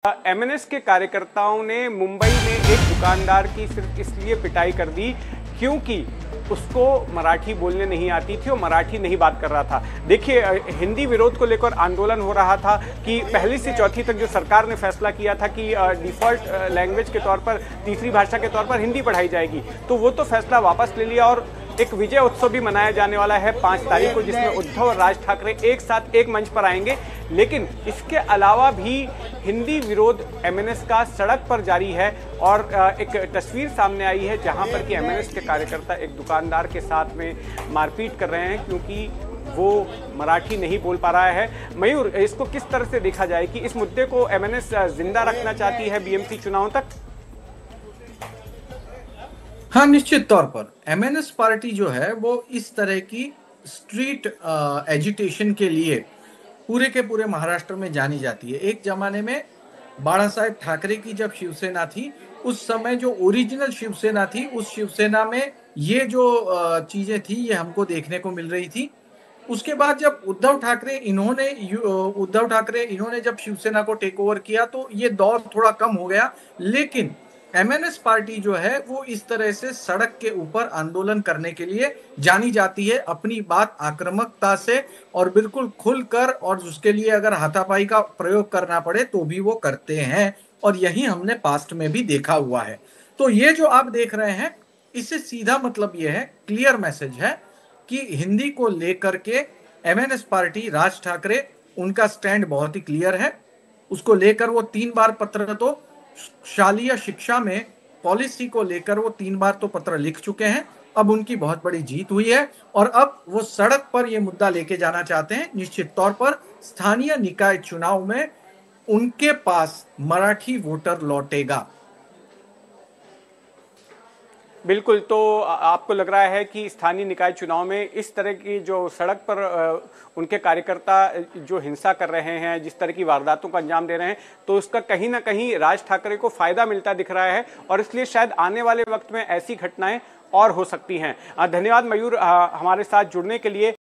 MNS के कार्यकर्ताओं ने मुंबई में एक दुकानदार की सिर्फ इसलिए पिटाई कर दी क्योंकि उसको मराठी बोलने नहीं आती थी और मराठी नहीं बात कर रहा था। देखिए, हिंदी विरोध को लेकर आंदोलन हो रहा था कि पहली से चौथी तक जो सरकार ने फैसला किया था कि डिफॉल्ट लैंग्वेज के तौर पर, तीसरी भाषा के तौर पर हिंदी पढ़ाई जाएगी, तो वो तो फैसला वापस ले लिया और एक विजय उत्सव भी मनाया जाने वाला है 5 तारीख को, जिसमें उद्धव और राज ठाकरे एक साथ एक मंच पर आएंगे। लेकिन इसके अलावा भी हिंदी विरोध एमएनएस का सड़क पर जारी है और एक तस्वीर सामने आई है जहां पर कि एमएनएस के कार्यकर्ता एक दुकानदार के साथ में मारपीट कर रहे हैं क्योंकि वो मराठी नहीं बोल पा रहा है। मयूर, इसको किस तरह से देखा जाए कि इस मुद्दे को एमएनएस जिंदा रखना चाहती है बीएमसी चुनाव तक? हाँ, निश्चित तौर पर एमएनएस पार्टी जो है वो इस तरह की स्ट्रीट एजिटेशन के लिए पूरे के पूरे महाराष्ट्र में जानी जाती है। एक जमाने में बाला साहेब ठाकरे की जब शिवसेना थी, उस समय जो ओरिजिनल शिवसेना थी, उस शिवसेना में ये जो चीजें थी ये हमको देखने को मिल रही थी। उसके बाद जब उद्धव ठाकरे इन्होंने जब शिवसेना को टेक ओवर किया तो ये दौर थोड़ा कम हो गया। लेकिन एमएनएस पार्टी जो है वो इस तरह से सड़क के ऊपर आंदोलन करने के लिए जानी जाती है, अपनी बात आक्रामकता से और बिल्कुल खुलकर, और उसके लिए अगर हाथापाई का प्रयोग करना पड़े तो भी वो करते हैं, और यही हमने पास्ट में भी देखा हुआ है। तो ये जो आप देख रहे हैं, इससे सीधा मतलब ये है, क्लियर मैसेज है कि हिंदी को लेकर के एमएनएस पार्टी, राज ठाकरे, उनका स्टैंड बहुत ही क्लियर है। उसको लेकर वो 3 बार पत्र, तो शालेय शिक्षा में पॉलिसी को लेकर वो 3 बार तो पत्र लिख चुके हैं। अब उनकी बहुत बड़ी जीत हुई है और अब वो सड़क पर ये मुद्दा लेके जाना चाहते हैं। निश्चित तौर पर स्थानीय निकाय चुनाव में उनके पास मराठी वोटर लौटेगा। बिल्कुल, तो आपको लग रहा है कि स्थानीय निकाय चुनाव में इस तरह की जो सड़क पर उनके कार्यकर्ता जो हिंसा कर रहे हैं, जिस तरह की वारदातों को अंजाम दे रहे हैं, तो उसका कहीं ना कहीं राज ठाकरे को फायदा मिलता दिख रहा है और इसलिए शायद आने वाले वक्त में ऐसी घटनाएं और हो सकती हैं। धन्यवाद मयूर, हमारे साथ जुड़ने के लिए।